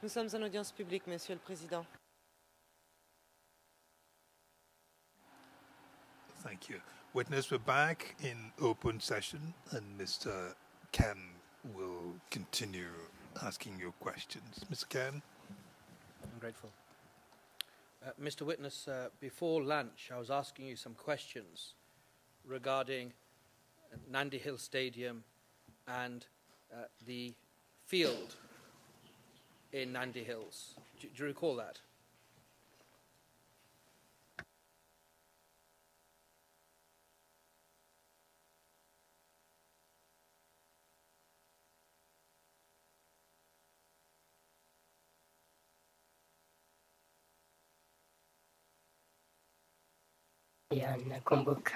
Nous sommes en audience publique, Monsieur le Président. Thank you. Witness, we're back in open session, and Mr. Ken will continue asking your questions. Mr. Ken? I'm grateful. Mr. Witness, before lunch, I was asking you some questions regarding Nandi Hill Stadium and the field in Nandi Hills. Do you recall that? Ya, nakumbuka.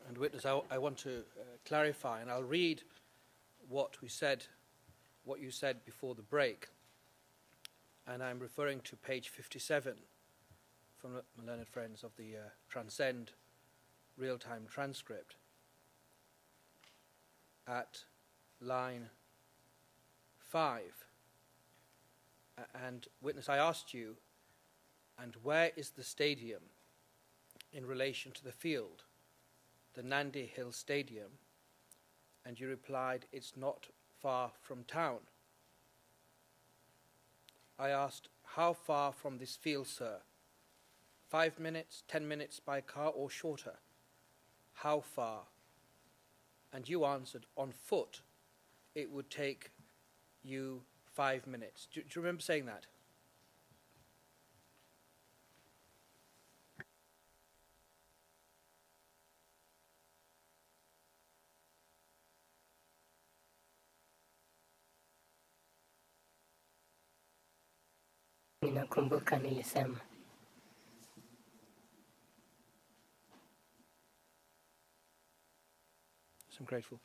And witness, I want to clarify, and I'll read what you said before the break. And I'm referring to page 57 from my learned friends of the Transcend real-time transcript at line 5. And witness, I asked you, and where is the stadium in relation to the field, the Nandi Hill Stadium? And you replied, it's not far from town. I asked, how far from this field, sir? 5 minutes, 10 minutes by car, or shorter? How far? And you answered, on foot, it would take you 5 minutes. Do you remember saying that? Ninakumbuka nilisema. I'm grateful.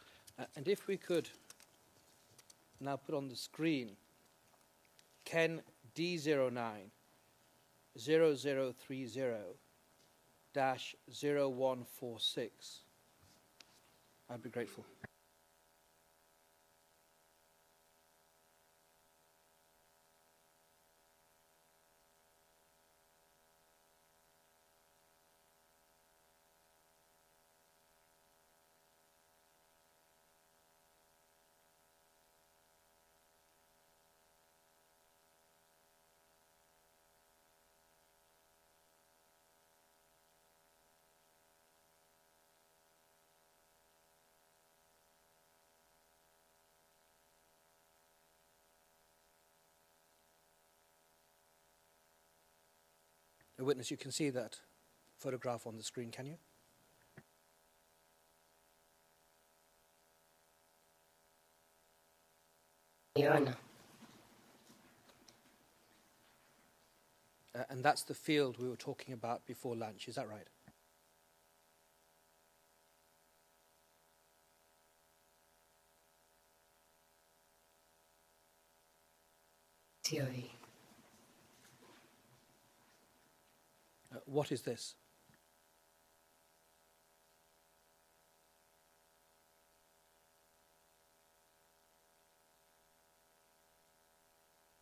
And if we could now put on the screen Ken D09 0030-0146, I'd be grateful. A witness, you can see that photograph on the screen, can you? Niona. And that's the field we were talking about before lunch, is that right? Sio hii. What is this?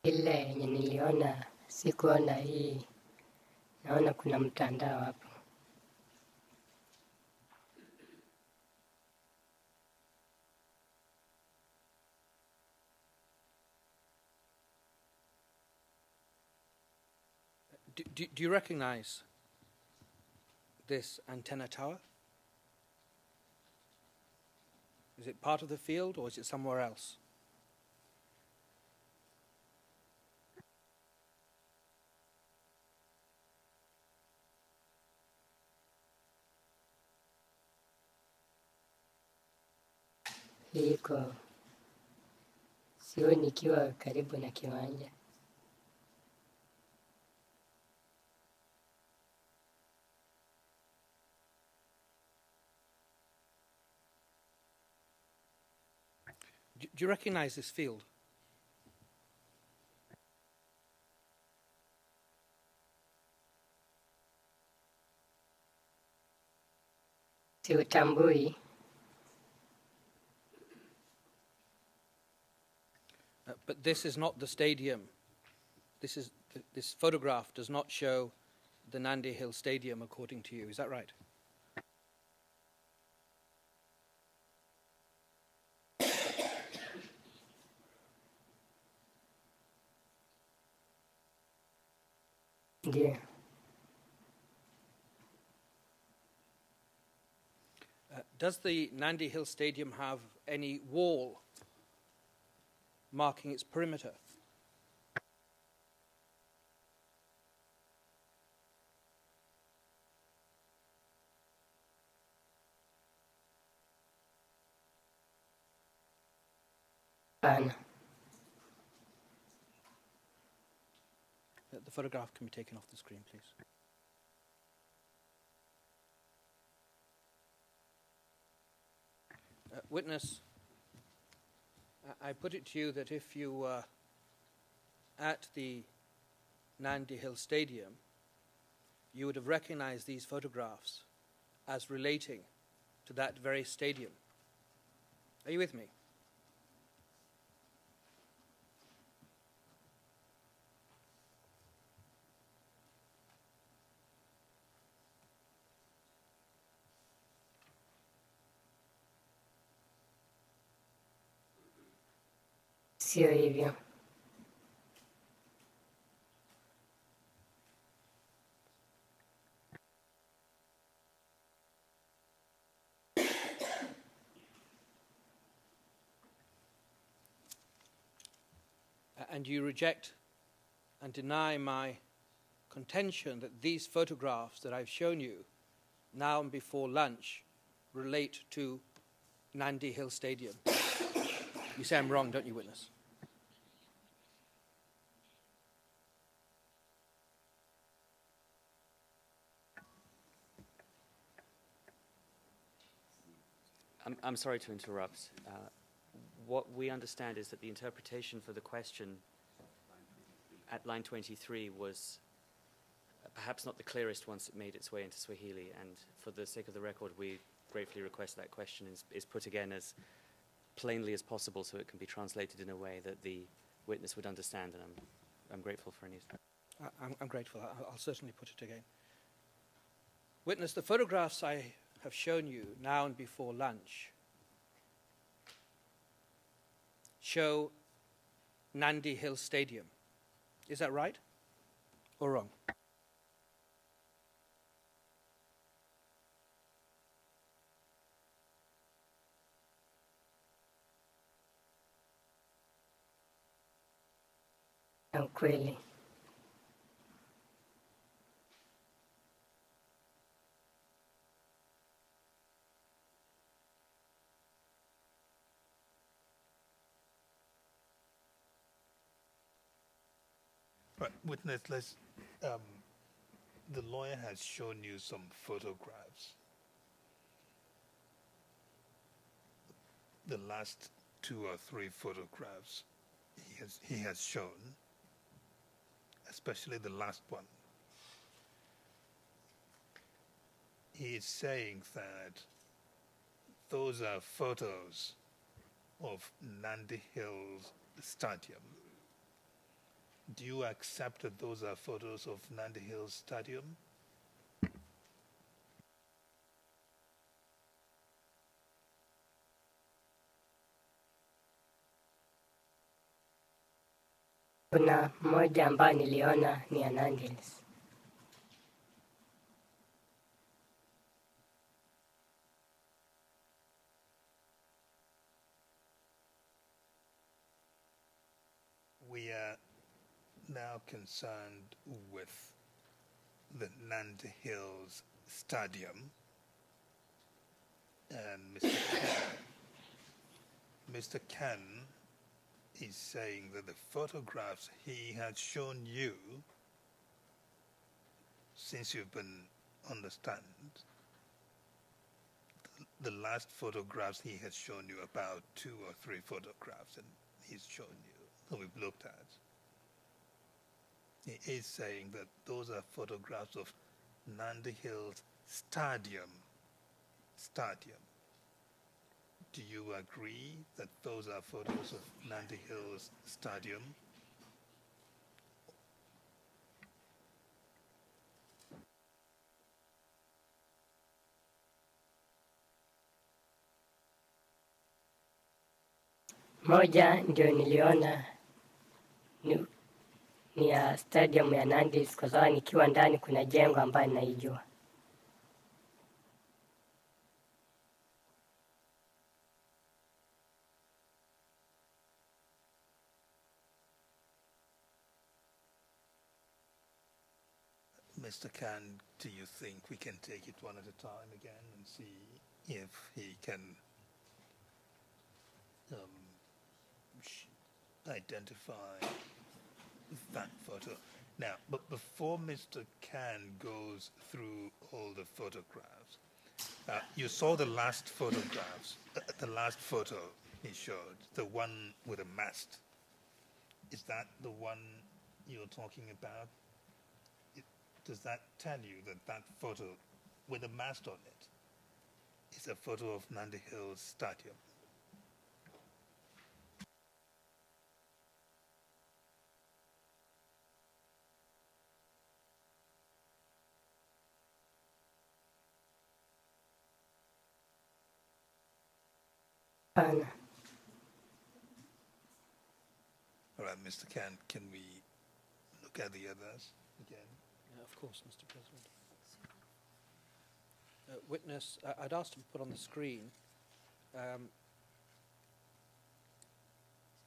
Ile yenye niliona, sikuona hii. Naona kuna mtandao hapo. Do you recognize this antenna tower? Is it part of the field or is it somewhere else? Iko. Sioni ikiwa karibu na kiwanja. Do you recognize this field? Siutambui. But this is not the stadium. This photograph does not show the Nandi Hill Stadium, according to you. Is that right? Ndio. Does the Nandi Hill Stadium have any wall marking its perimeter? Hapana. The photograph can be taken off the screen, please. Witness, I put it to you that if you were at the Nandi Hill Stadium, you would have recognized these photographs as relating to that very stadium. Are you with me? Sio hivyo. And you reject and deny my contention that these photographs that I've shown you now and before lunch relate to Nandi Hill Stadium. You say I'm wrong, don't you, witness? I'm sorry to interrupt. What we understand is that the interpretation for the question at line 23 was perhaps not the clearest once it made its way into Swahili, and for the sake of the record, we gratefully request that question is put again as plainly as possible so it can be translated in a way that the witness would understand, and I'm grateful for any... I'm grateful. I'll certainly put it again. Witness, the photographs I have shown you now and before lunch show Nandi Hill Stadium. Is that right or wrong? Na ukweli. Right, witness, let's, the lawyer has shown you some photographs. The last 2 or 3 photographs he has shown, especially the last one. He is saying that those are photos of Nandi Hills Stadium. Do you accept that those are photos of Nandi Hills Stadium? Kuna moja ambayo niliona ni ya Nandi Hills. We are now concerned with the Nandi Hills Stadium, and Mr. Ken is saying that the photographs he had shown you, since you've been on the stand, the last photographs he has shown you, about 2 or 3 photographs, and he's shown you, that we've looked at. He is saying that those are photographs of Nandi Hills Stadium. do you agree that those are photos of Nandi Hills Stadium? Moja ndio niliona ni ya stadium ya Nandi kwa sababu nikiwa ndani kuna jengo ambayo naijua. Mr. Khan, do you think we can take it one at a time again and see if he can identify that photo? Now, but before Mr. Khan goes through all the photographs, you saw the last photographs, the last photo he showed, the one with a mast. Is that the one you're talking about? Does that tell you that that photo with a mast on it is a photo of Nandi Hills Stadium? Pana. All right, Mr. Khan, can we look at the others again? Yeah, of course, Mr. President. Witness, I'd asked him to put on the screen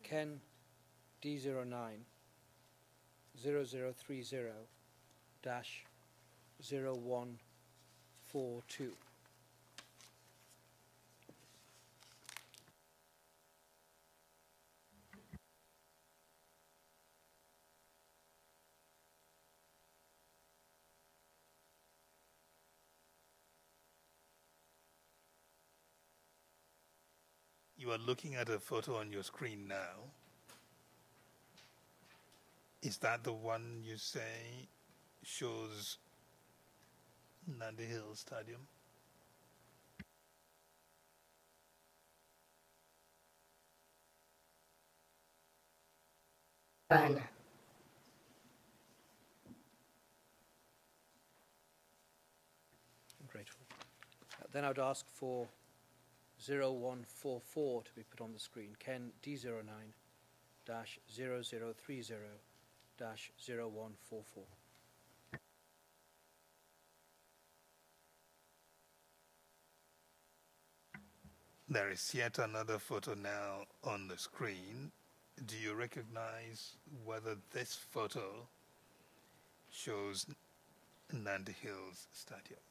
Ken D09 0030 -0142. You are looking at a photo on your screen now. Is that the one you say shows Nandi Hills Stadium? Pana. I'm grateful. Then I would ask for 0144 to be put on the screen. Ken D09 -0030 -0144. There is yet another photo now on the screen. Do you recognize whether this photo shows Nandi Hills Stadium?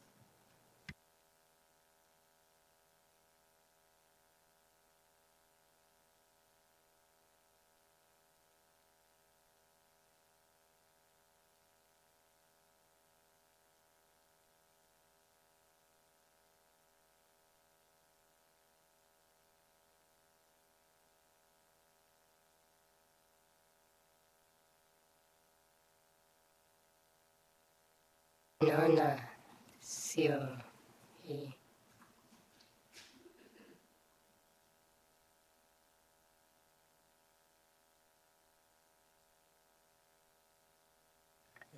Naona sio hii.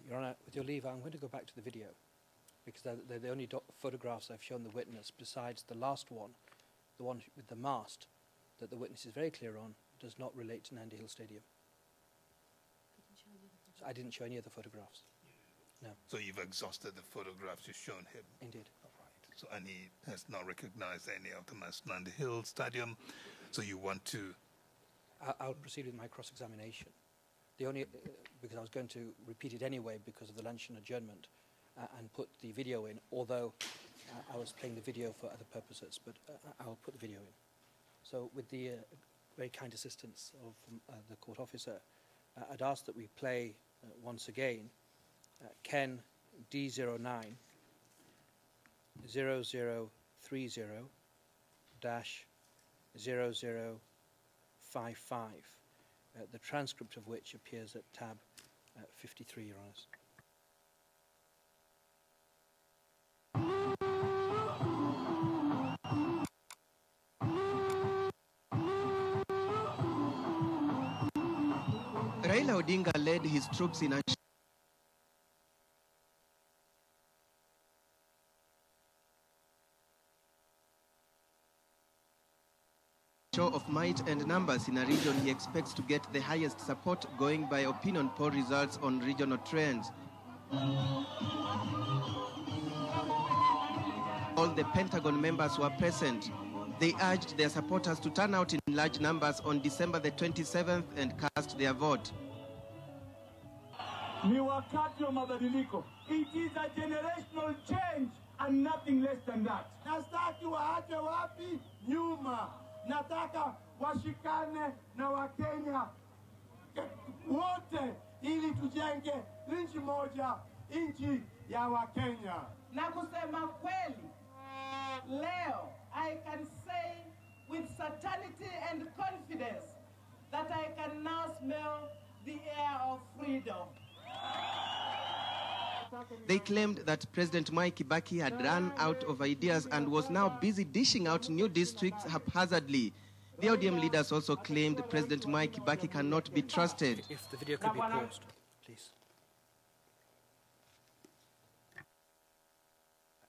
Your Honour, with your leave, I'm going to go back to the video because they're the only photographs I've shown the witness besides the last one, the one with the mast, that the witness is very clear on, does not relate to Nandi Hill Stadium. So I didn't show any other photographs. No. So you've exhausted the photographs you've shown him? Indeed. All right. So, and he has not recognized any of them as Nandi Hill Stadium. So you want to... I'll proceed with my cross-examination. The only, because I was going to repeat it anyway because of the luncheon adjournment and put the video in, although I was playing the video for other purposes, but I'll put the video in. So with the very kind assistance of the court officer, I'd ask that we play once again Ken D09 0030 -0055, the transcript of which appears at tab 53, Your Honours. Raila Odinga led his troops in a show of might and numbers in a region he expects to get the highest support, going by opinion poll results on regional trends. All the Pentagon members were present. They urged their supporters to turn out in large numbers on December the 27th and cast their vote. Ni wakati wa mabadiliko. It is a generational change and nothing less than that. Nastaki waache wapi? Nyuma. Nataka washikane na Wakenya wote ili tujenge nchi moja, nchi ya Wakenya. Na kusema kweli, leo I can say with certainty and confidence that I can now smell the air of freedom. They claimed that President Mwai Kibaki had run out of ideas and was now busy dishing out new districts haphazardly. The ODM leaders also claimed President Mwai Kibaki cannot be trusted. If the video could be paused, please.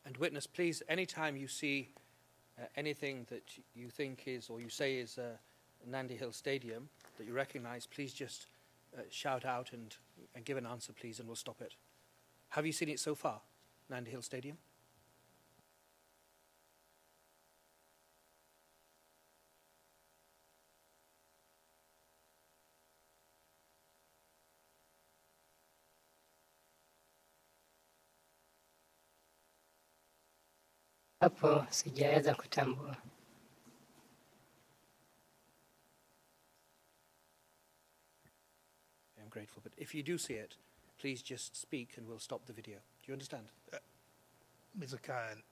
And witness, please, anytime you see anything that you think is, or you say is Nandi Hill Stadium, that you recognize, please just shout out and give an answer, please, and we'll stop it. Have you seen it so far, Nandi Hill Stadium? Hapo sijaweza kutambua. I'm grateful, but if you do see it, please just speak and we'll stop the video. Do you understand? Mr. Khan,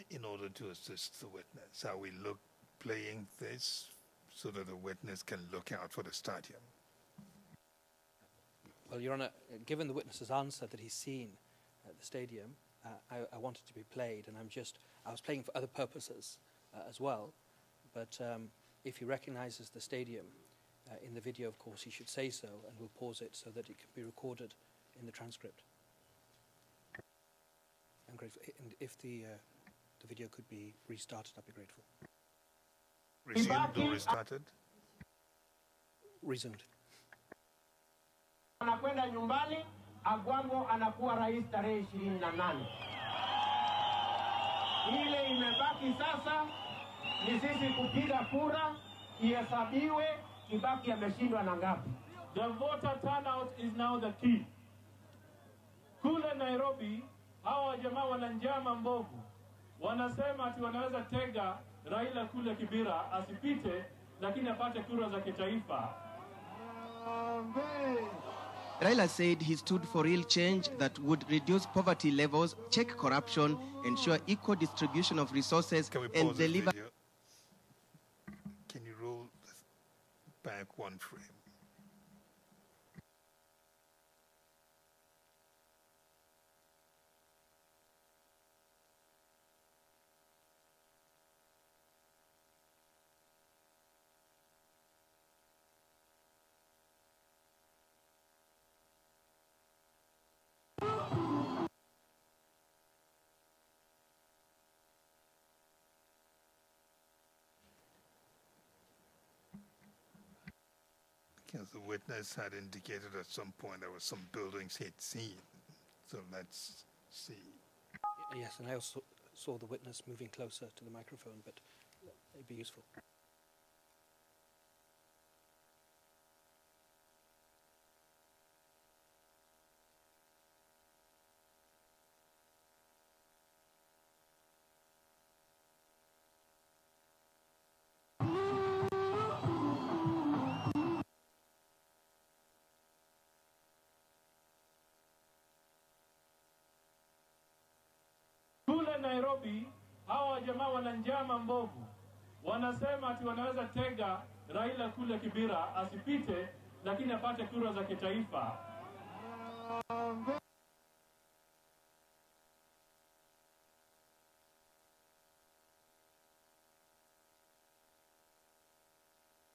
in order to assist the witness, are we playing this so that the witness can look out for the stadium? Well, Your Honour, given the witness's answer that he's seen at the stadium, I want it to be played, and I was playing for other purposes as well, but if he recognises the stadium in the video, of course, he should say so, and we'll pause it so that it can be recorded in the transcript. I'm grateful. And if the video could be restarted, I'd be grateful. Resumed or restarted? Resumed. Anakwenda nyumbani, Agwambo anakuwa rais tarehe 28. Ile imebaki sasa ni sisi kupiga kura, ihesabiwe Kibaki ameshindwa na ngapi. The voter turnout is now the key. Kule Nairobi, hawa jamaa wana njama mbovu. Wanasema ati wanaweza tega Raila kule Kibira asipite, lakini apate kura za kitaifa. Raila said he stood for real change that would reduce poverty levels, check corruption, ensure equal distribution of resources, and deliver. Can you roll back one frame? Because the witness had indicated at some point there were some buildings he'd seen. So let's see. Yes, and I also saw the witness moving closer to the microphone, but it'd be useful. Nairobi, hawa jamaa wana njama mbovu. Wanasema ati wanaweza tega Raila kule Kibira asipite, lakini apate kura za kitaifa.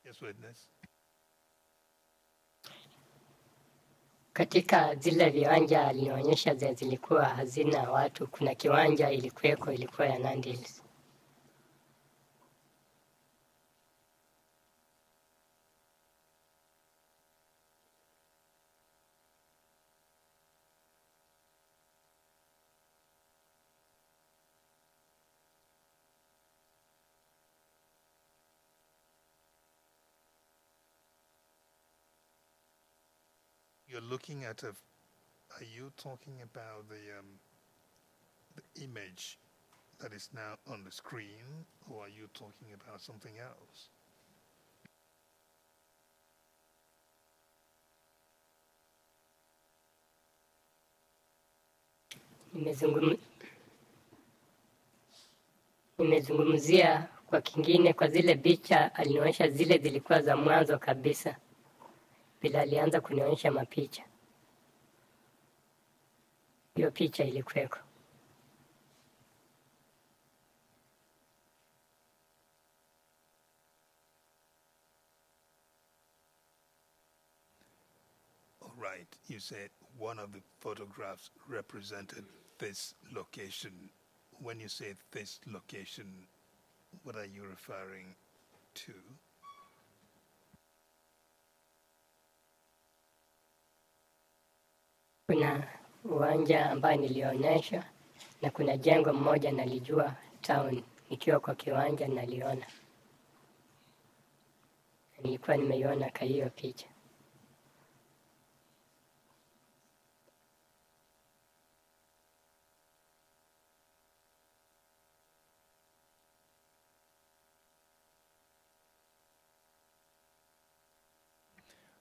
Yes, witness. Katika zile viwanja alionyesha zilikuwa hazina watu, kuna kiwanja ilikuwa ya Nandi Hills. You're looking at are you talking about the image that is now on the screen, or are you talking about something else? Nimezungumzia kwa kingine, kwa zile picha alionyesha zile zilikuwa za mwanzo kabisa, bila alianza kunionyesha mapicha. Hiyo picha ilikuweko. All right, you said one of the photographs represented this location. When you say this location, what are you referring to? Kuna uwanja ambayo nilionyesha na kuna jengo mmoja nalijua town, nikiwa kwa kiwanja naliona. Nilikuwa nimeiona kwa hiyo picha.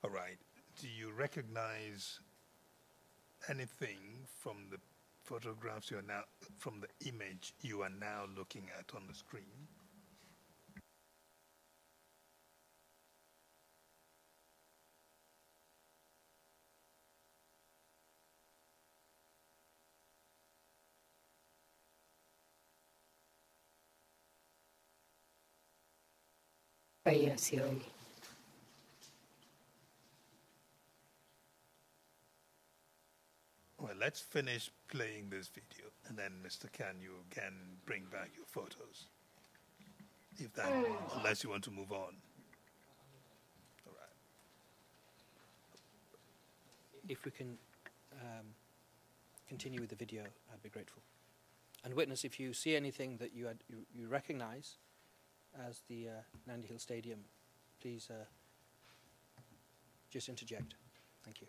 All right. Do you recognize anything from the photographs from the image you are now looking at on the screen? Kwa hiyo sioni. Well, let's finish playing this video, and then Mr. Khan, you can bring back your photos. Unless you want to move on. All right. If we can continue with the video, I'd be grateful. And witness, if you see anything that you recognize as the Nandi Hill Stadium, please just interject. Thank you.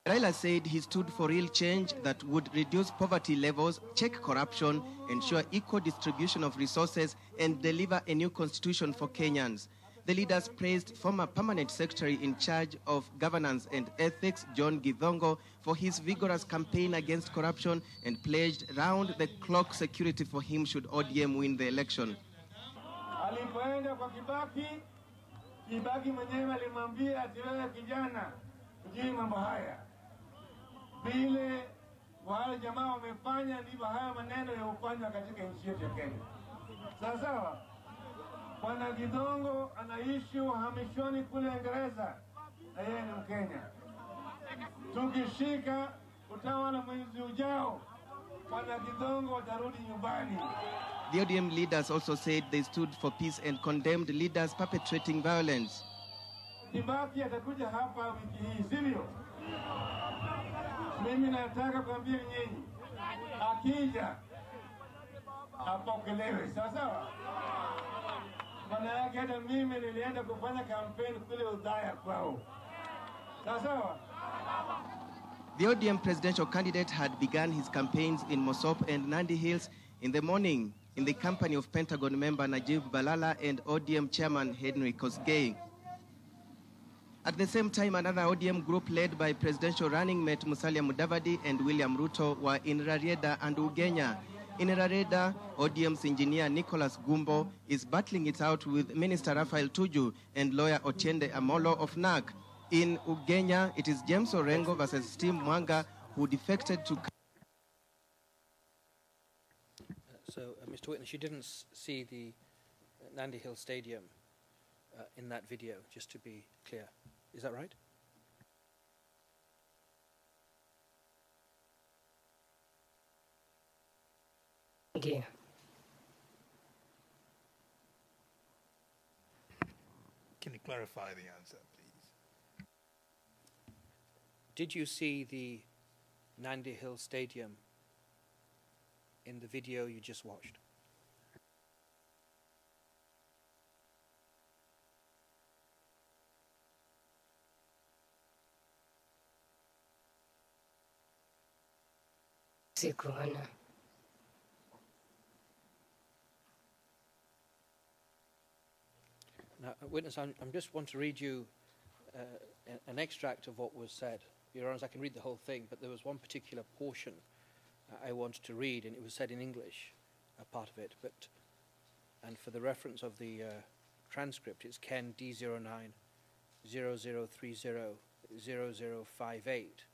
Raila said he stood for real change that would reduce poverty levels, check corruption, ensure equal distribution of resources, and deliver a new constitution for Kenyans. The leaders praised former permanent secretary in charge of governance and ethics, John Githongo, for his vigorous campaign against corruption and pledged round-the-clock security for him should ODM win the election. Alipoenda kwa Kibaki mwenyewe alimwambia ati wewe kijana, ujui mambo haya. Vile wale jamaa wamefanya ndivyo haya maneno ya ufanywa katika nchi yetu ya Kenya. Sawa? Bwana Githongo anaishi uhamishoni kule Uingereza na yeye ni Mkenya. Tukishika utawala mwezi ujao, Bwana Githongo atarudi nyumbani. The ODM leaders also said they stood for peace and condemned leaders perpetrating violence. Kibaki atakuja hapa wiki hii, sivyo? Mimi nataka kuambia nyinyi, akija apokelewe, sawa? Maana yake hata mimi nilienda kufanya kampeni kule Udhaya kwao, sawa? The ODM presidential candidate had begun his campaigns in Mosop and Nandi Hills in the morning in the company of Pentagon member Najib Balala and ODM chairman Henry Kosgei. At the same time, another ODM group led by presidential running mate Musalia Mudavadi and William Ruto were in Rarieda and Ugenya. In Rarieda, ODM's engineer Nicholas Gumbo is battling it out with Minister Raphael Tuju and lawyer Otiende Amolo of NAC. In Ugenya, it is James Orengo versus Steve Mwanga, who defected to... Mr. Witness, you didn't see the Nandi Hill Stadium in that video, just to be clear. Is that right? Ndio. Can you clarify the answer, please? Did you see the Nandi Hill Stadium in the video you just watched? Sikuona. Now, witness, I just want to read you an extract of what was said. Your Honours, I can read the whole thing, but there was one particular portion I wanted to read, and it was said in English, a part of it. And for the reference of the transcript, it's Ken D09 0030 0058.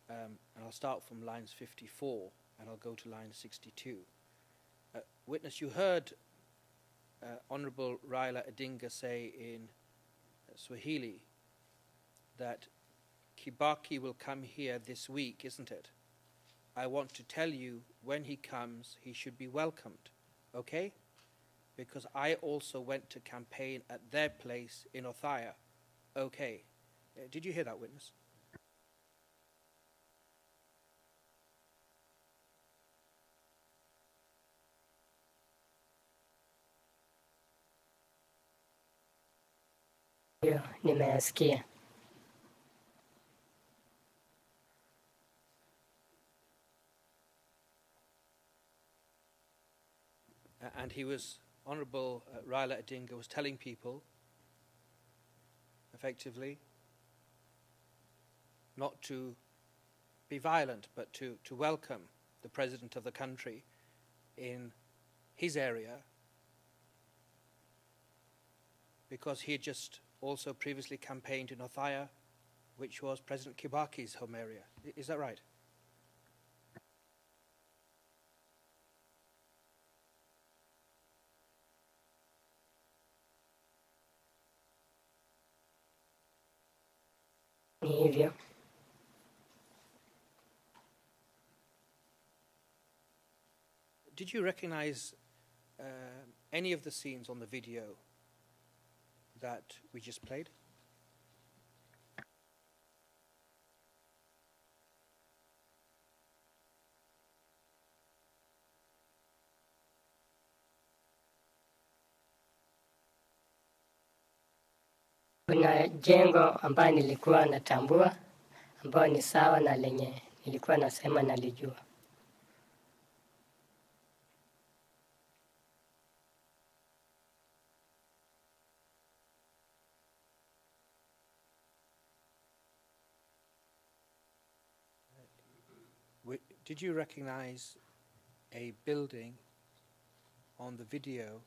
And I'll start from lines 54, and I'll go to line 62. Witness, you heard Honourable Raila Odinga say in Swahili that Kibaki will come here this week, isn't it? I want to tell you, when he comes, he should be welcomed, okay? Because I also went to campaign at their place in Othaya, okay? Did you hear that, witness? Ndio, nimeyasikia. And he was, Honourable Raila Odinga was telling people, effectively, not to be violent, but to welcome the President of the country in his area, because he had just also previously campaigned in Othaya, which was President Kibaki's home area. Is that right? Ni hivyo. Did you recognize any of the scenes on the video that we just played? Kuna jengo ambayo nilikuwa natambua, ambayo ni sawa na lenye nilikuwa nasema nalijua. Did you recognize a building on the video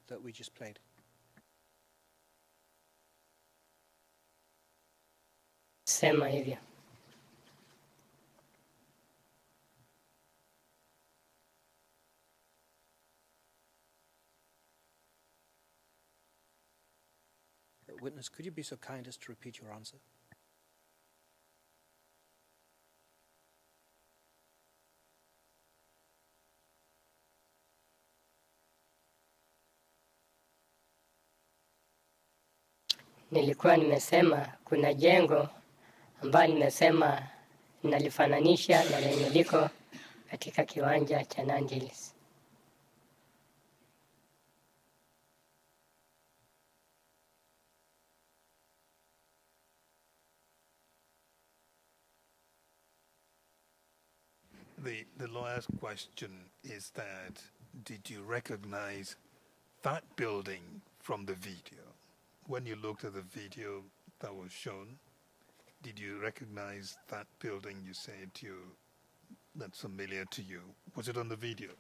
that we just played? Sema hivyo. Witness, could you be so kind as to repeat your answer? Nilikuwa nimesema kuna jengo ambayo nimesema nalifananisha na lenye liko katika kiwanja cha Nandi Hills. The lawyer's question is that, did you recognize that building from the video? When you looked at the video that was shown, did you recognize that building you said that's familiar to you? Was it on the video?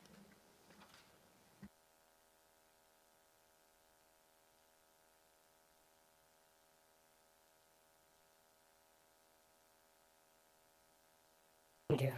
Ndio.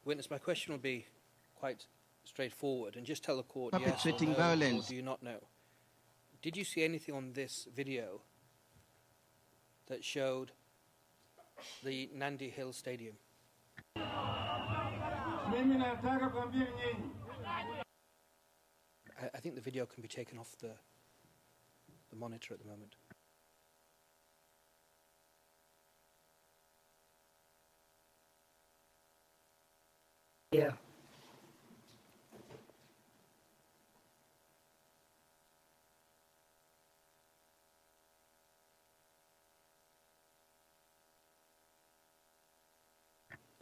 Witness, my question will be quite straightforward and just tell the court yes or perpetrating no, violence. or do you not know. Did you see anything on this video that showed the Nandi Hill Stadium? I think the video can be taken off the monitor at the moment. Yeah.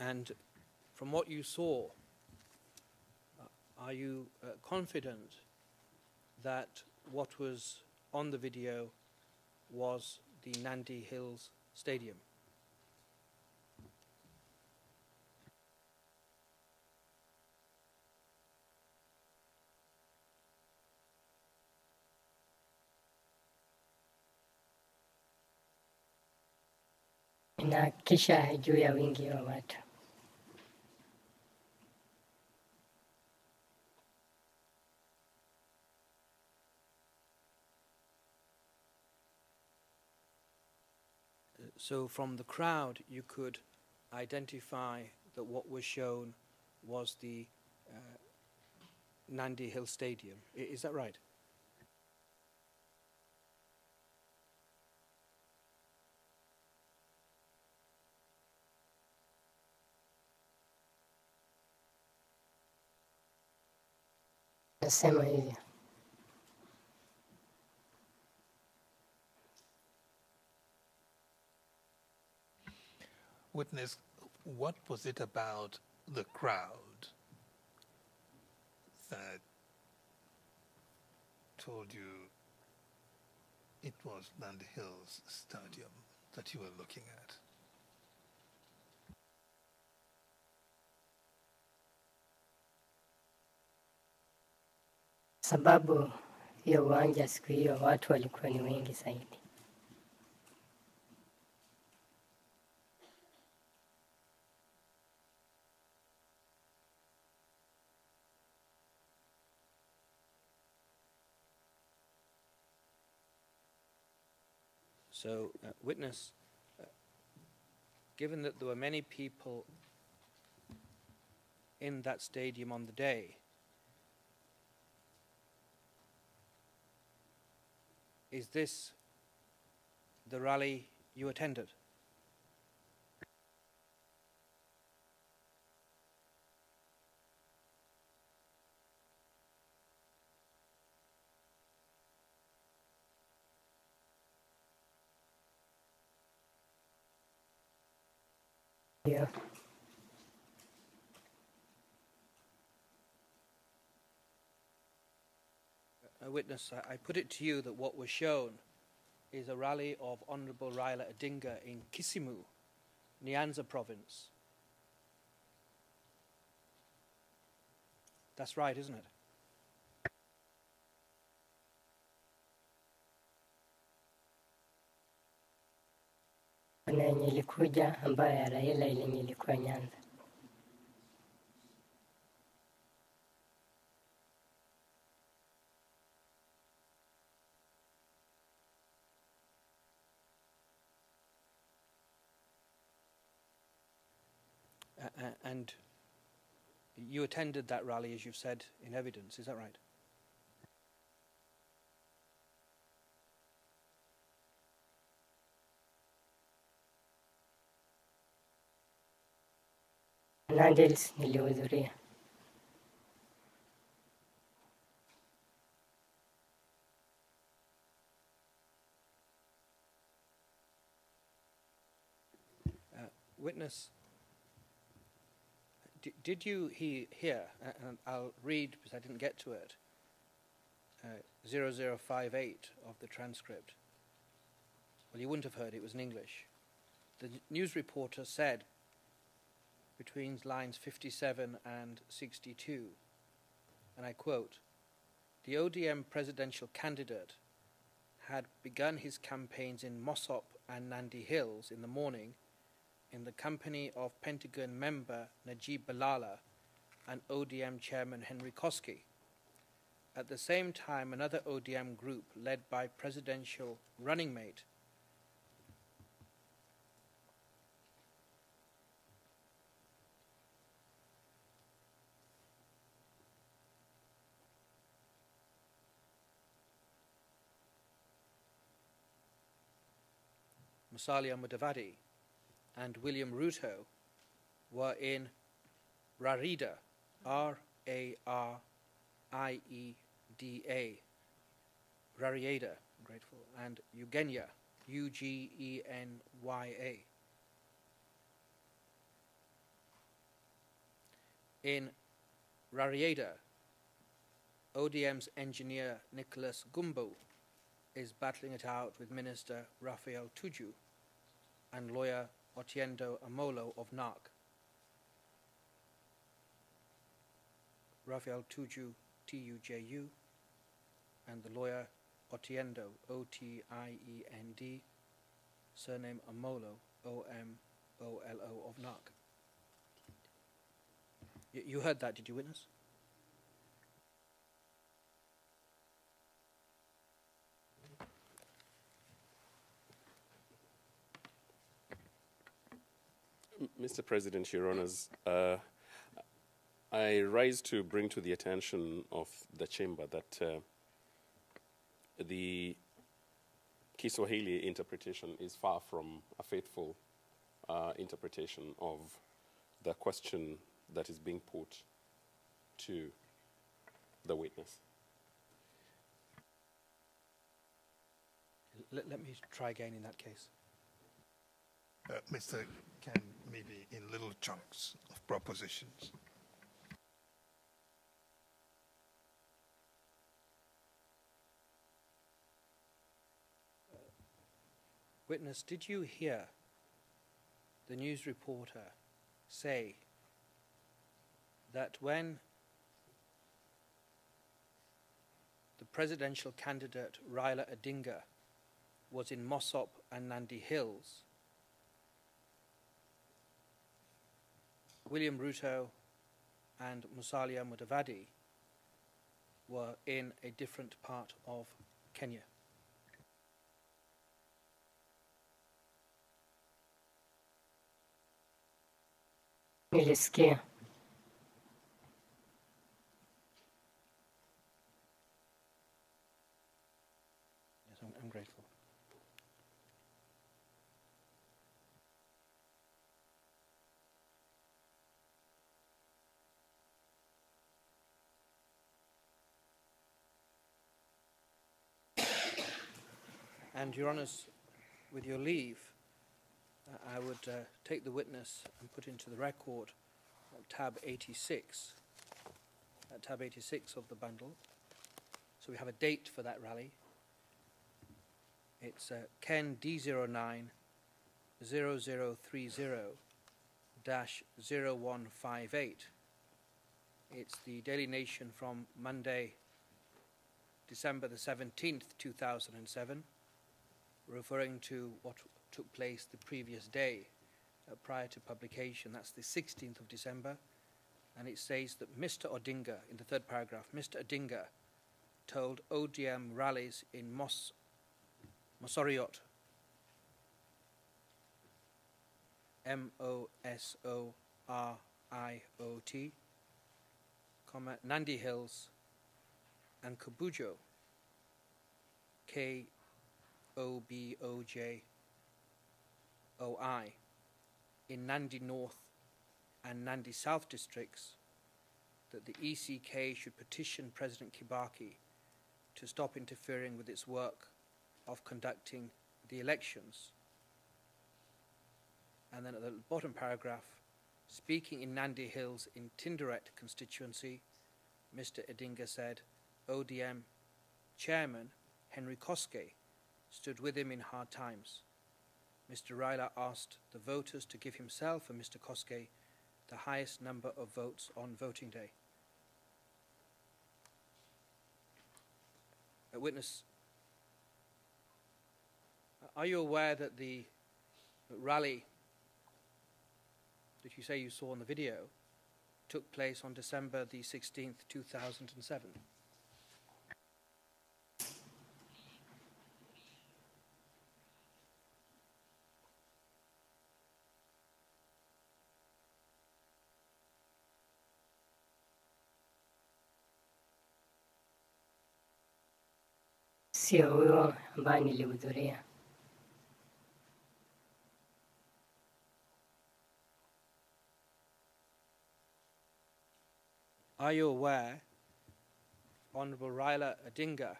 And from what you saw, are you confident that what was on the video was the Nandi Hills Stadium? Inahakikisha juu ya wingi wa watu. So from the crowd, you could identify that what was shown was the Nandi Hill Stadium. Is that right? Nasema hivyo. Witness, what was it about the crowd that told you it was Nandi Hills Stadium that you were looking at? Sababu hiyo uwanja siku hiyo watu walikuwa ni wengi zaidi. So, witness, given that there were many people in that stadium on the day, is this the rally you attended? Yeah. Witness, I put it to you that what was shown is a rally of Honourable Raila Odinga in Kisumu, Nyanza province. That's right, isn't it? Kuna yenye ilikuja ambayo ya Raila ile ilikuwa Nyanza. And you attended that rally, as you've said in evidence, is that right? Nandi Hills nilihudhuria. Witness, did you hear, and I'll read because I didn't get to it, 0058 of the transcript. Well, you wouldn't have heard it was in English. The news reporter said, between lines 57 and 62, and I quote, "The ODM presidential candidate had begun his campaigns in Mossop and Nandi Hills in the morning in the company of Pentagon member Najib Balala and ODM Chairman Henry Koski. At the same time, another ODM group led by presidential running mate Musalia Mudavadi and William Ruto were in Rarieda, R-A-R-I-E-D-A, Rarieda, I'm grateful, and Ugenya, U-G-E-N-Y-A. In Rarieda, ODM's engineer Nicholas Gumbo is battling it out with Minister Raphael Tuju and lawyer Otiendo Amolo of NARC. Raphael Tuju, T-U-J-U, and the lawyer Otiendo, O-T-I-E-N-D, surname Amolo, O-M-O-L-O of NARC. You heard that, did you witness? Mr. President, Your Honors, I rise to bring to the attention of the chamber that the Kiswahili interpretation is far from a faithful interpretation of the question that is being put to the witness. Let me try again in that case. Mr. Can maybe in little chunks of propositions. Witness, did you hear the news reporter say that when the presidential candidate Raila Odinga was in Mossop and Nandi Hills, William Ruto and Musalia Mudavadi were in a different part of Kenya? Nilisikia. Yes, I'm grateful. And, Your Honours, with your leave, I would take the witness and put into the record tab 86, tab 86 of the bundle. So we have a date for that rally. It's Ken D09 0030-0158. It's the Daily Nation from Monday, December the 17th, 2007, referring to what took place the previous day prior to publication. That's the 16th of December, and it says that Mr. Odinga, in the third paragraph, Mr. Odinga told ODM rallies in Mosoriot, M-O-S-O-R-I-O-T, Nandi Hills, and Kabujo, K-O-B-O-J-O-I, in Nandi North and Nandi South districts, that the ECK should petition President Kibaki to stop interfering with its work of conducting the elections. And then at the bottom paragraph, speaking in Nandi Hills in Tinderet constituency, Mr. Odinga said ODM chairman Henry Koski stood with him in hard times. Mr. Raila asked the voters to give himself and Mr. Koski the highest number of votes on voting day. Witness, are you aware that the rally that you say you saw in the video took place on December the 16th, 2007? Sio huyo ambaye nilihudhuria. Are you aware, Honourable Raila Odinga,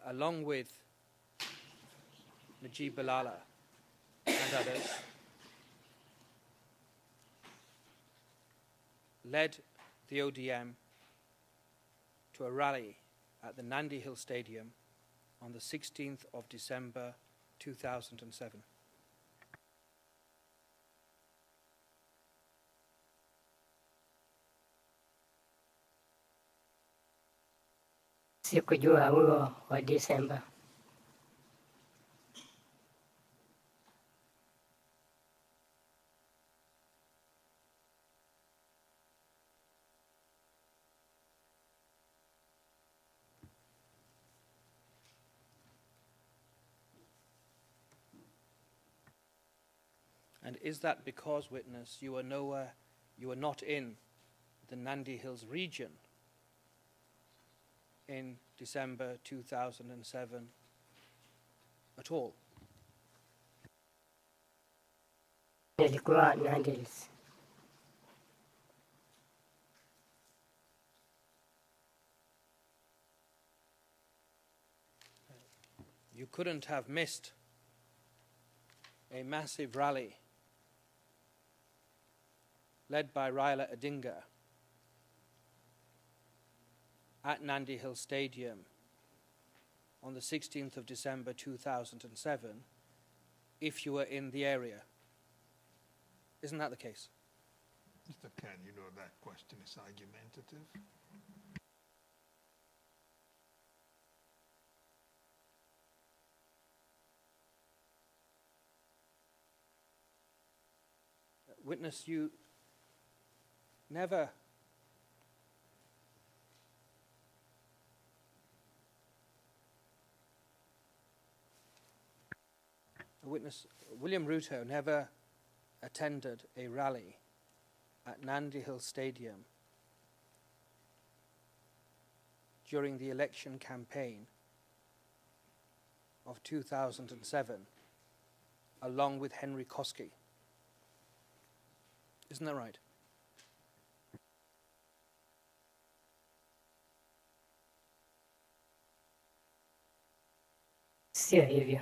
along with Najib Balala and others, led the ODM to a rally at the Nandi Hill Stadium on the 16th of December 2007? Sikujua huo wa Disemba. And is that because, witness, you were not in the Nandi Hills region in December 2007 at all? Nilikuwa Nandi Hills. You couldn't have missed a massive rally led by Raila Odinga at Nandi Hill Stadium on the 16th of December 2007 if you were in the area. Isn't that the case? Mr. Khan, you know that question is argumentative. Witness, you never witness William Ruto never attended a rally at Nandi Hill Stadium during the election campaign of 2007 along with Henry Koski. Isn't that right? Sio hivyo.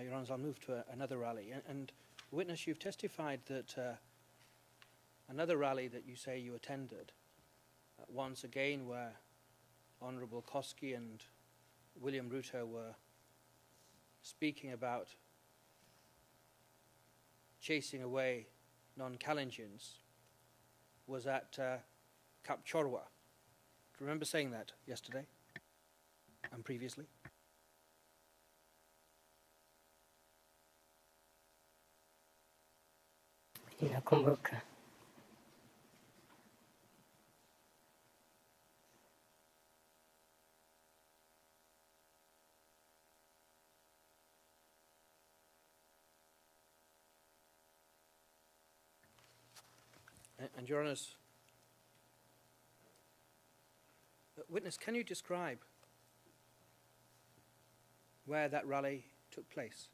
Your Honours, I'll move to another rally. And witness, you've testified that another rally that you say you attended, once again where Honourable Koski and William Ruto were speaking about chasing away non-Kalenjins, was at Kapchorwa. Do you remember saying that yesterday and previously? Nakumbuka. And Your Honours, witness, can you describe where that rally took place?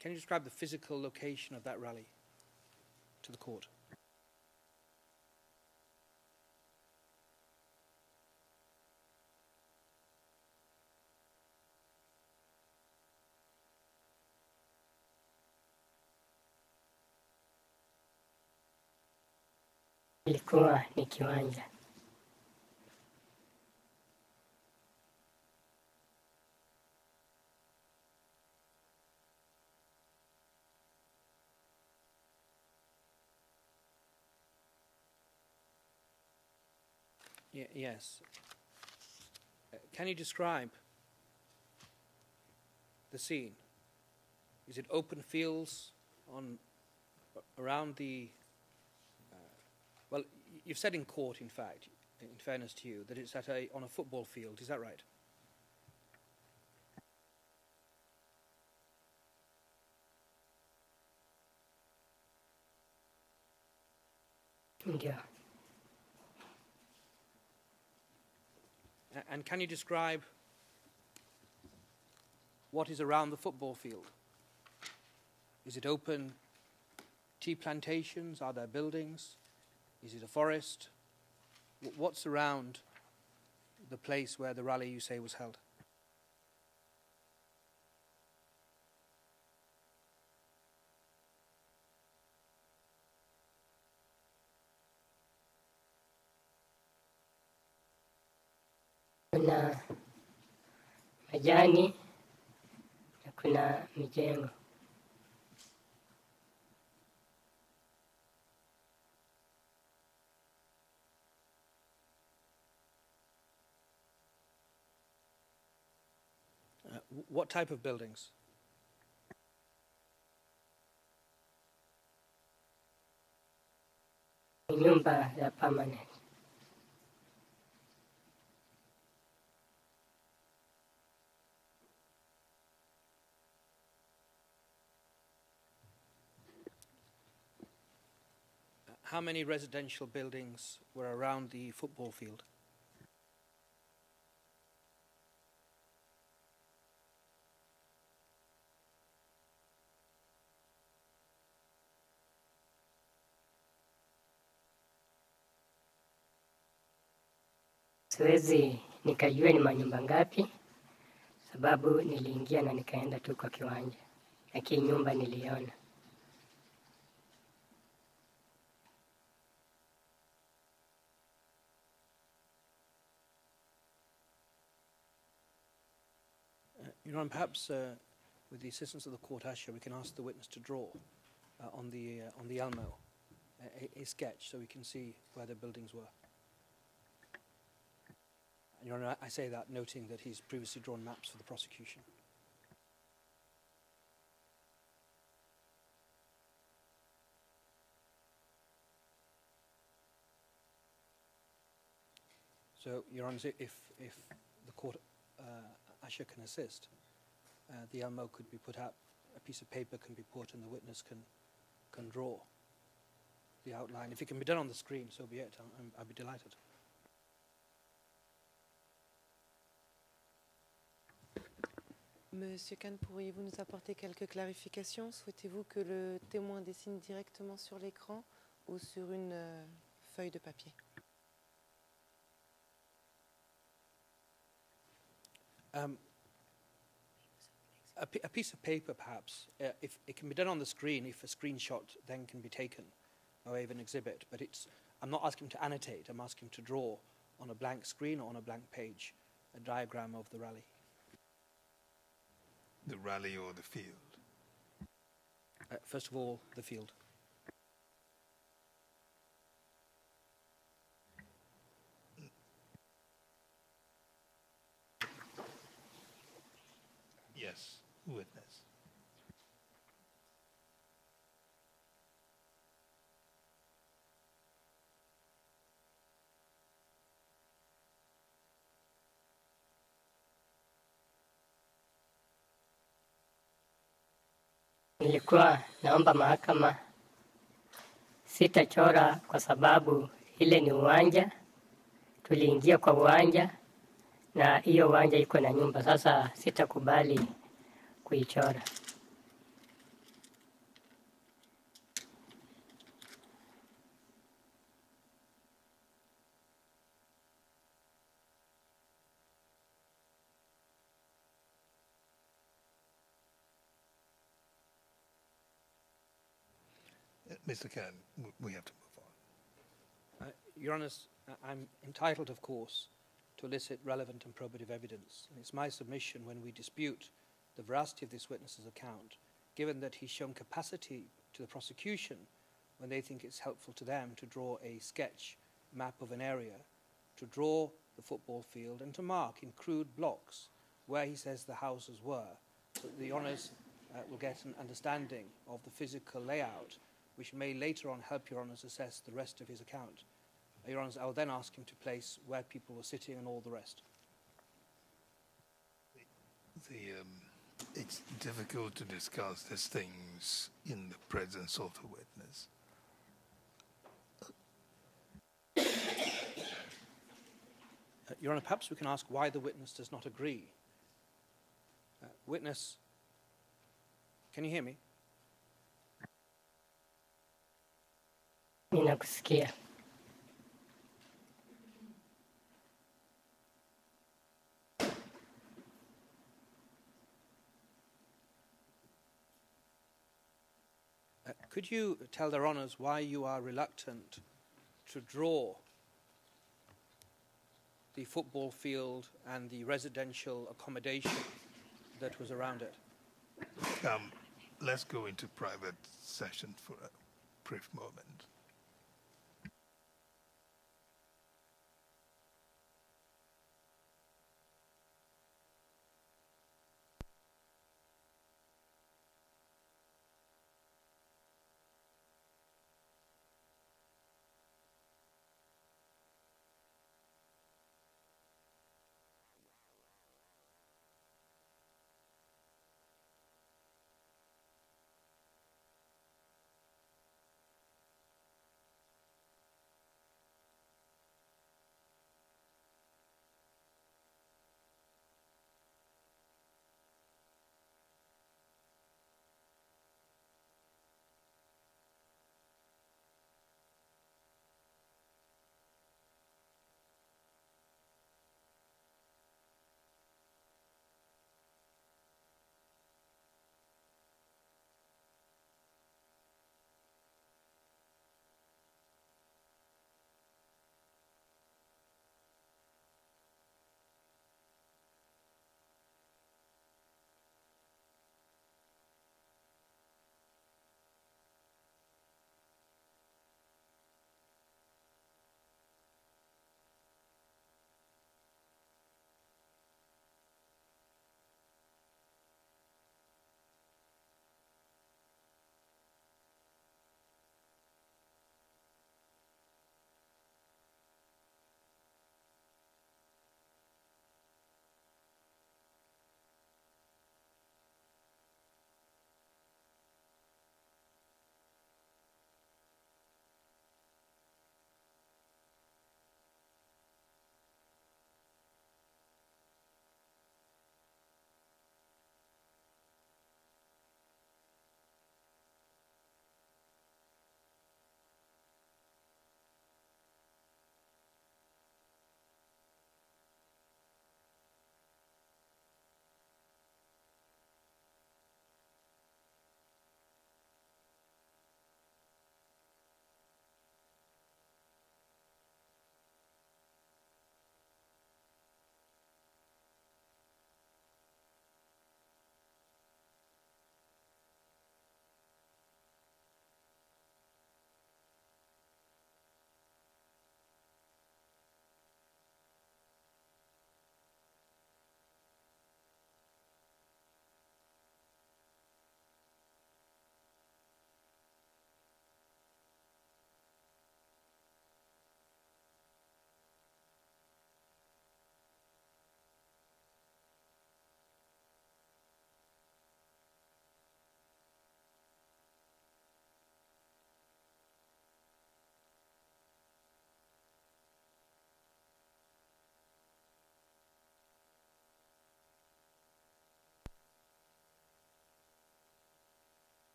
Can you describe the physical location of that rally to the court? Ilikuwa ni kiwanja. Yes. Can you describe the scene? Is it open fields around the... well, you've said in court, in fact, in fairness to you, that it's on a football field. Is that right? Ndio. And can you describe what is around the football field? Is it open tea plantations? Are there buildings? Is it a forest? What's around the place where the rally, you say, was held? Kuna majani na kuna mijengo. What type of buildings? Nyumba ya permanent. How many residential buildings were around the football field? Siwezi nikajua ni manyumba ngapi, sababu niliingia na nikaenda tu kwa kiwanja, lakini nyumba niliona. Your Honour, perhaps with the assistance of the court usher, we can ask the witness to draw on the Elmo a sketch so we can see where the buildings were. And Your Honour, I say that noting that he's previously drawn maps for the prosecution. So, Your Honour, if the court usher can assist, the Elmo could be put up, a piece of paper can be put, and the witness can draw the outline. If it can be done on the screen, so be it. I'd be delighted. Monsieur Kahn, pourriez-vous nous apporter quelques clarifications? Souhaitez-vous que le témoin dessine directement sur l'écran ou sur une feuille de papier? A piece of paper, perhaps, if it can be done on the screen, if a screenshot then can be taken by of an exhibit. But I'm not asking him to annotate, I'm asking him to draw on a blank screen or on a blank page a diagram of the rally. The rally or the field? First of all, the field. Yes, witness. Nilikuwa naomba mahakama sitachora kwa sababu ile ni uwanja. Tuliingia kwa uwanja na hiyo uwanja iko na nyumba. Sasa sitakubali kuichora. Mr. Kahn, we have to move on. Your Honour, I'm entitled, of course, to elicit relevant and probative evidence. And it's my submission when we dispute the veracity of this witness's account, given that he's shown capacity to the prosecution when they think it's helpful to them to draw a sketch map of an area, to draw the football field and to mark in crude blocks where he says the houses were, so the Honours will get an understanding of the physical layout, which may later on help Your Honours assess the rest of his account. Your Honours, I will then ask him to place where people were sitting and all the rest. It's difficult to discuss these things in the presence of the witness. Your Honour, perhaps we can ask why the witness does not agree. Witness, can you hear me? Ninakusikia. Could you tell their Honours why you are reluctant to draw the football field and the residential accommodation that was around it? Let's go into private session for a brief moment.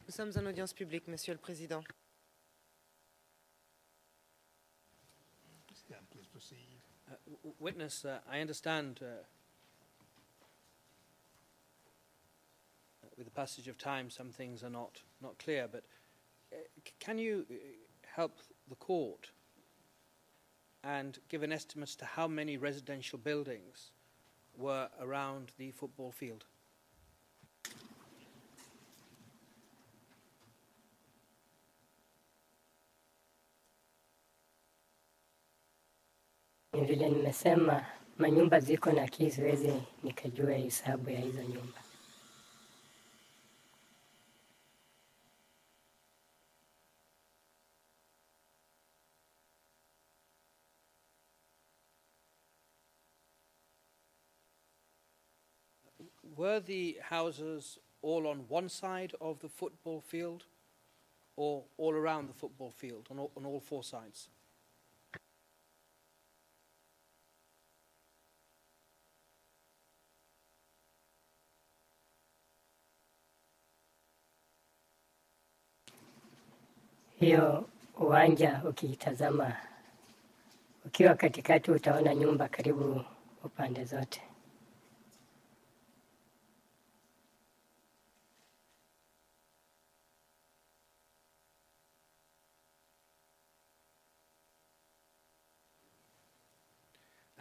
Nous sommes en audience publique, Monsieur le Président. Please proceed. Witness, I understand with the passage of time some things are not clear, but can you help the court and give an estimate as to how many residential buildings were around the football field? Vile nimesema manyumba ziko na siwezi nikajua hesabu ya hizo nyumba. Were the houses all on one side of the football field or all around the football field, on all four sides? Hiyo uwanja ukitazama, ukiwa katikati utaona nyumba karibu upande zote.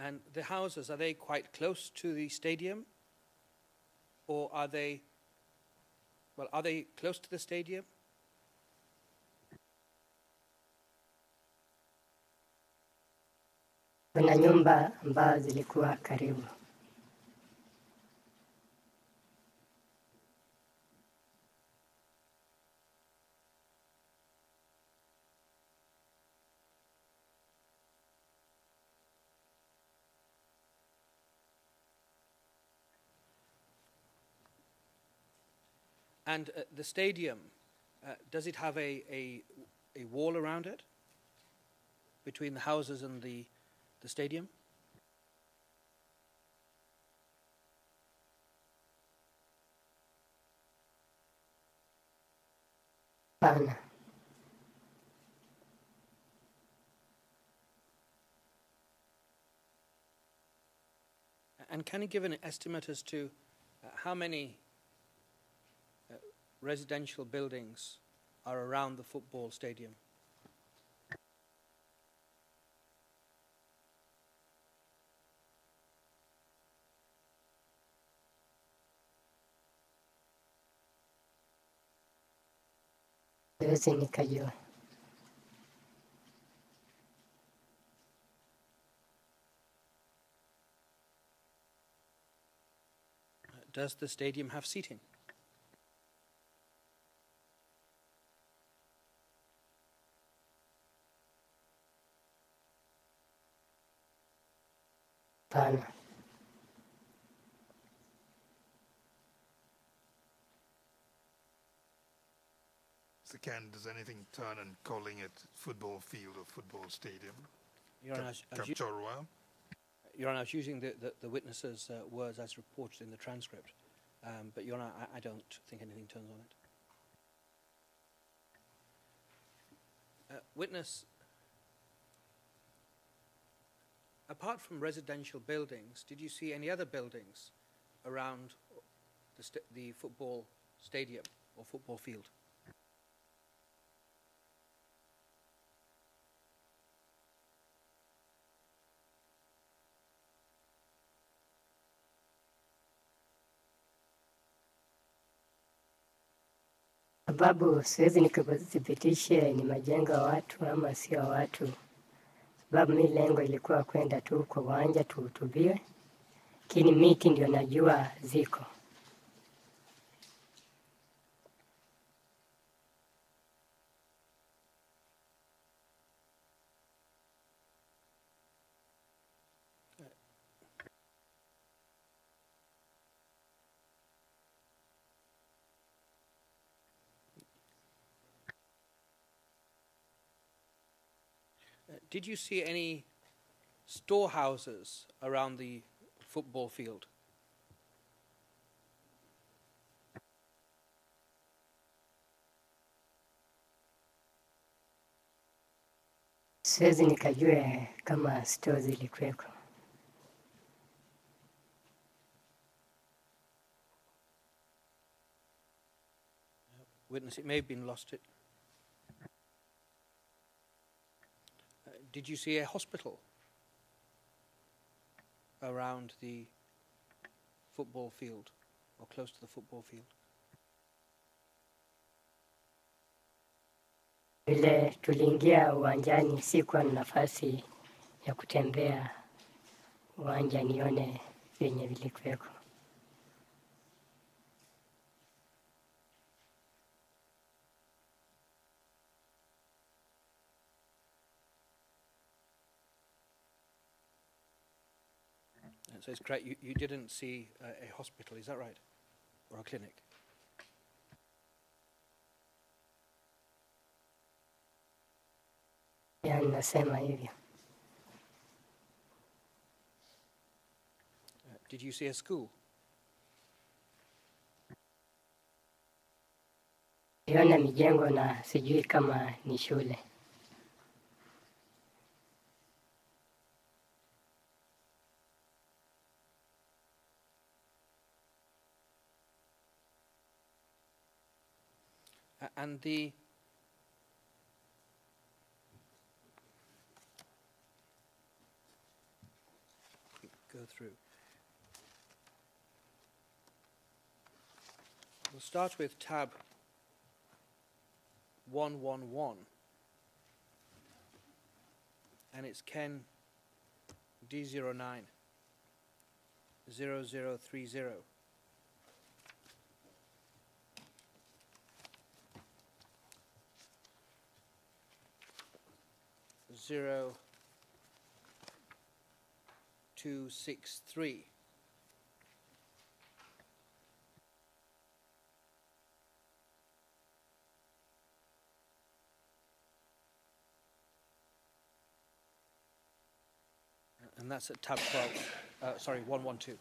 And the houses, are they quite close to the stadium? Or are they close to the stadium? Kuna nyumba ambazo zilikuwa karibu. And the stadium, does it have a wall around it between the houses and the stadium? Pana. And can you give an estimate as to how many residential buildings are around the football stadium? Siwezi nikajua. Does the stadium have seating? Pana. So does anything turn and calling it football field or football stadium? Your Honour, Your Honour, I was using the witnesses' words as reported in the transcript, but Your Honour, I don't think anything turns on it. Witness, apart from residential buildings, did you see any other buildings around the football stadium or football field? Sababu siwezi nikakuthibitisha ni majengo ya watu ama sio watu. Sababu mimi lengo ilikuwa kwenda tu kwa uwanja tuhutubiwe. Lakini miti ndio najua ziko. Did you see any storehouses around the football field? Siwezi nikajua kama store zilikuweko. Witness, it may have been lost. Did you see a hospital around the football field or close to the football field? Vile tuliingia uwanjani sikuwa na nafasi ya kutembea uwanja nione vyenye vilikuweko. So it's correct, you didn't see a hospital, is that right? Or a clinic? Ya nasema hivyo. Did you see a school? Niona mijengo na sijui kama ni shule. And the go through. We'll start with tab 111, and it's Ken D09 0030. Zero 263. And that's at tab 12, sorry, 112.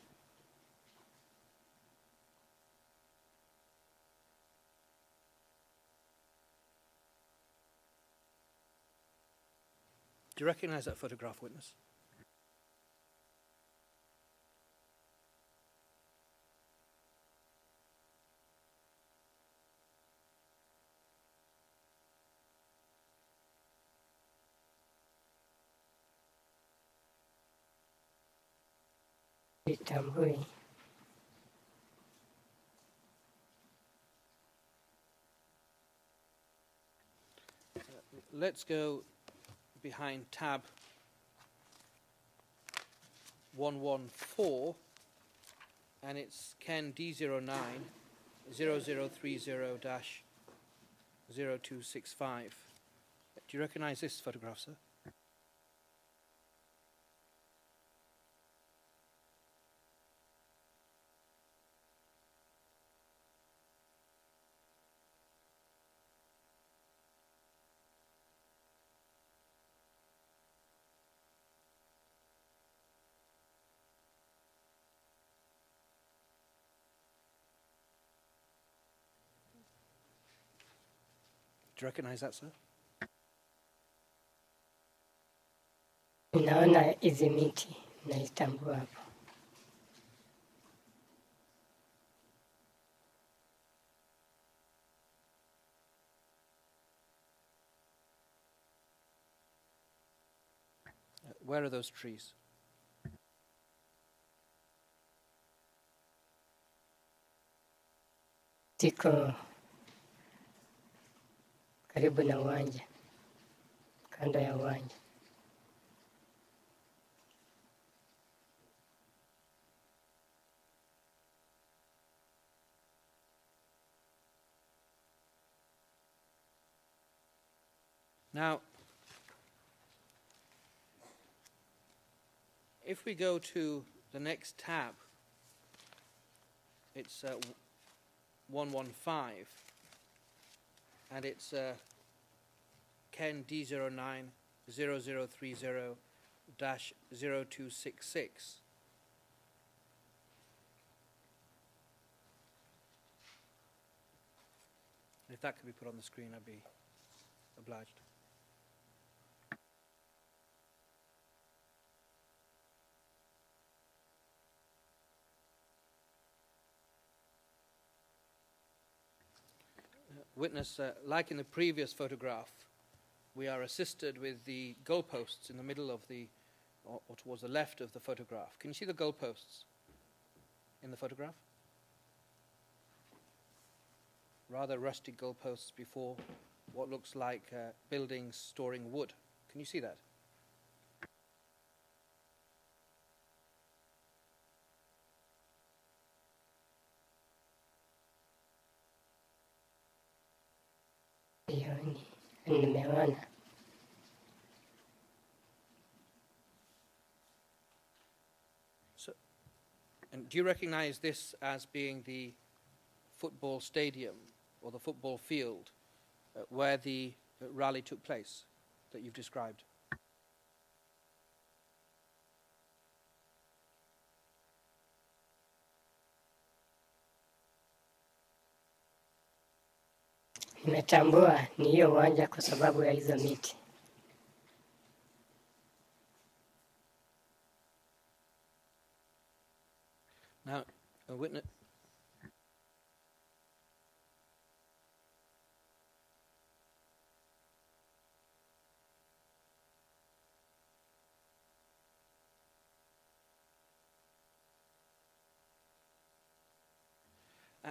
Do you recognize that photograph, witness? Sitambui. Let's go behind tab 114, and it's Ken D09 0030-0265. Do you recognize this photograph, sir? Do you recognize that, sir? Naona hizi miti naitambua hapo. Where are those trees? Ziko karibu na uwanja, kando ya uwanja. Now, if we go to the next tab, it's 115, and it's Ken D09 0030-0266. If that could be put on the screen, I'd be obliged. Witness, like in the previous photograph, we are assisted with the goalposts in the middle of the, or towards the left of the photograph. Can you see the goalposts in the photograph? Rather rusty goalposts before what looks like buildings storing wood. Can you see that? nimeona. So, and do you recognize this as being the football stadium or the football field where the rally took place that you've described? Nimetambua ni hiyo uwanja kwa sababu ya hizo miti. Now, a witness.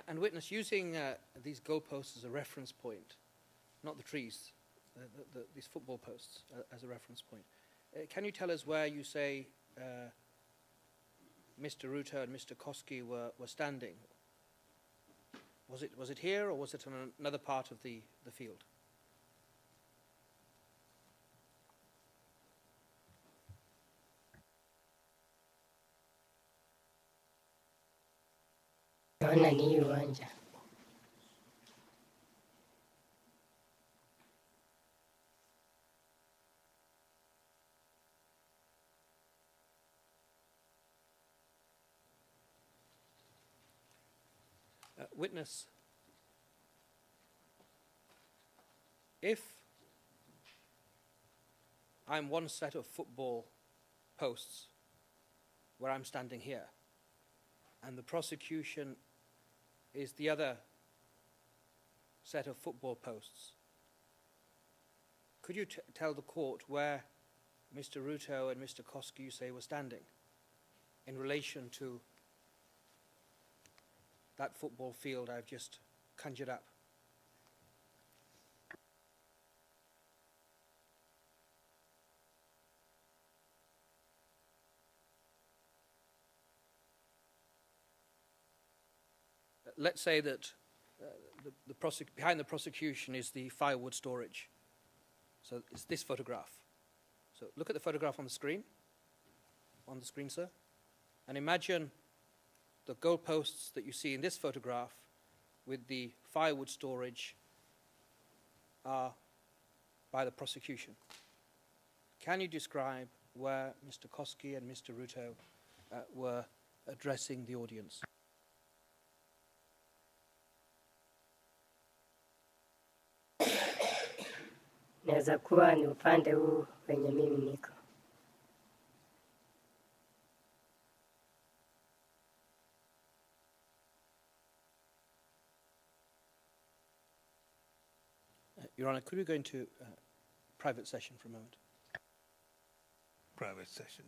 And witness, using these goalposts as a reference point, not the trees, these football posts as a reference point, can you tell us where you say Mr. Ruto and Mr. Koski were standing? Was it here, or was it on another part of the field? Naona ni hii uwanja. Witness, if I'm one set of football posts where I'm standing here, and the prosecution is the other set of football posts, could you tell the court where Mr. Ruto and Mr. Koski, you say, were standing in relation to that football field I've just conjured up? Let's say that behind the prosecution is the firewood storage. So it's this photograph. So look at the photograph on the screen, sir, and imagine the goalposts that you see in this photograph with the firewood storage are by the prosecution. Can you describe where Mr. Koski and Mr. Ruto were addressing the audience? Inaweza kuwa ni upande huu wenye mimi niko. Your Honor, could we go into private session for a moment? Private session.